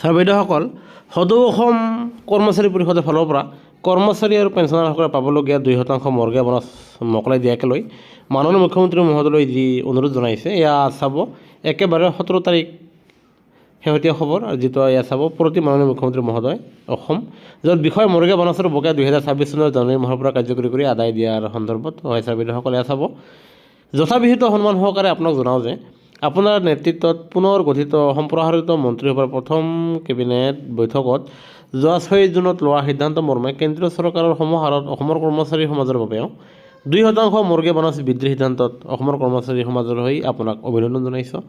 Sir বাইদেউসকল, সদৌ অসম কৰ্মচাৰী পৰিষদৰ ফালৰ পৰা কৰ্মচাৰী আৰু পেঞ্চনাৰসকলে পাবলগীয়া 2% মৰ্গে বনাছ মোকলাই দিয়াকে লৈ মাননীয় মুখ্যমন্ত্ৰী মহোদয়লৈ যি অনুৰোধ জনাইছে, এয়া চাব একেবাৰে 17 তাৰিখ শেহতীয়া খবৰ, যিটো এয়া চাব প্ৰতি মাননীয় মুখ্যমন্ত্ৰী মহোদয় অসম, য'ত বিষয় মৰ্গে বনাছৰ বকেয়া 2026 চনৰ জানুৱাৰী মাহৰ পৰা কাৰ্যকৰী কৰি আদায় দিয়াৰ সন্দৰ্ভত হয়। ছাৰ বাইদেউসকলে এয়া চাব যথাবিহিত সন্মান সহকাৰে আপোনাক জনাওঁ যে আপোনাৰ নেতৃত্বত পুনৰ গঠিত সম্প্ৰসাৰিত মন্ত্ৰীসভাৰ প্ৰথম কেবিনেট বৈঠকত যোৱা 6 জুনত লোৱা সিদ্ধান্ত মৰ্মে কেন্দ্ৰীয় চৰকাৰৰ সমাহাৰত অসমৰ কৰ্মচাৰী সমাজৰ বাবেও 2% মৰ্গে বনাছ বৃদ্ধিৰ সিদ্ধান্তত অসমৰ কৰ্মচাৰী সমাজৰ হৈ আপোনাক অভিনন্দন জনাইছোঁ।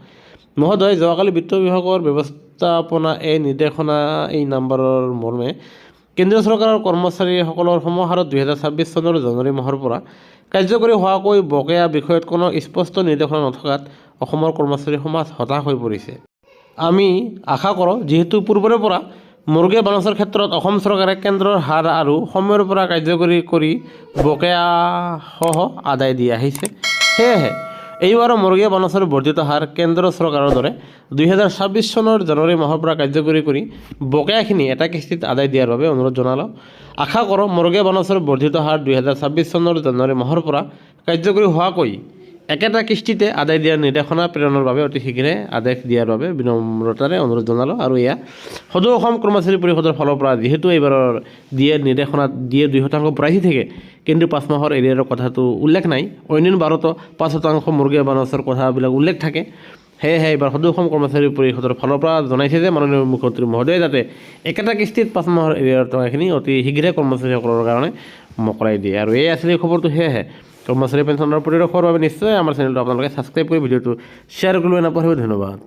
মহোদয়, যোৱাকালি বিত্ত বিভাগৰ ব্যৱস্থাপনা নিৰ্দেশনা নম্বৰৰ মৰ্মে কেন্দ্ৰীয় চৰকাৰৰ কৰ্মচাৰীসকলৰ সমাহাৰত 2026 চনৰ জানুৱাৰী মাহৰ পৰা কাৰ্যকৰী হোৱাকৈ বকেয়া বিষয়ত কোনো স্পষ্ট নিৰ্দেশনা নথকাত অসমৰ কৰ্মচাৰী সমাজ হতাশ হৈ পৰিছে। আমি আশা কৰোঁ, যিহেতু পূৰ্বৰে পৰা মৰ্গে বনাছৰ ক্ষেত্ৰত অসম চৰকাৰে কেন্দ্ৰৰ হাৰ আৰু সময়ৰ পৰা কাৰ্যকৰী কৰি বকেয়াসহ আদায় দি আহিছে, সেয়েহে এইবাৰো মৰ্গে বনাছৰ বৰ্ধিত হাৰ কেন্দ্ৰ চৰকাৰৰ দৰে 2026 চনৰ জানুৱাৰী মাহৰ পৰা কাৰ্যকৰী কৰি বকেয়াখিনি এটা কিস্তিত আদায় দিয়াৰ বাবে অনুৰোধ জনালোঁ। আশা কৰোঁ মৰ্গে বনাছৰ বৰ্ধিত হাৰ 2026 চনৰ জানুৱাৰী মাহৰ পৰা কাৰ্যকৰী হোৱাকৈ একেটা কিস্তিতে আদায় দিয়াৰ নিৰ্দেশনা প্ৰেৰণৰ বাবে অতি শীঘ্ৰে আদেশ দিয়াৰ বাবে বিনম্ৰতাৰে অনুৰোধ জনালোঁ। আৰু এয়া সদৌ অসম কৰ্মচাৰী পৰিষদৰ ফালৰ পৰা যিহেতু এইবাৰৰ নিৰ্দেশনাত 2% প্ৰাইচি থাকে, কিন্তু 5 মাহৰ এৰিয়াৰৰ কথাটো উল্লেখ নাই, অন্যান্য বাৰতো 5% মৰ্গে বনাছৰ কথাবিলাক উল্লেখ থাকে। সেয়েহে এইবাৰ সদৌ অসম কৰ্মচাৰী পৰিষদৰ ফালৰ পৰা জনাইছে যে মাননীয় মুখ্যমন্ত্ৰী মহোদয়ে যাতে একেটা কিস্তিত 5 মাহৰ এৰিয়াৰ টকাখিনি অতি শীঘ্ৰে কৰ্মচাৰীসকলৰ কাৰণে মোকলাই দিয়ে। আৰু এই আছিলে খবৰটো। সেয়েহে কৰ্মচাৰী পেঞ্চনৰ পৰিদৰ্শনৰ বাবে নিশ্চয় আমাৰ চেনেলটো আপোনালোকে ছাবস্ক্ৰাইব কৰি ভিডিঅ'টো শ্বেয়াৰ কৰিবলৈ নাপাহৰিব। ধন্যবাদ।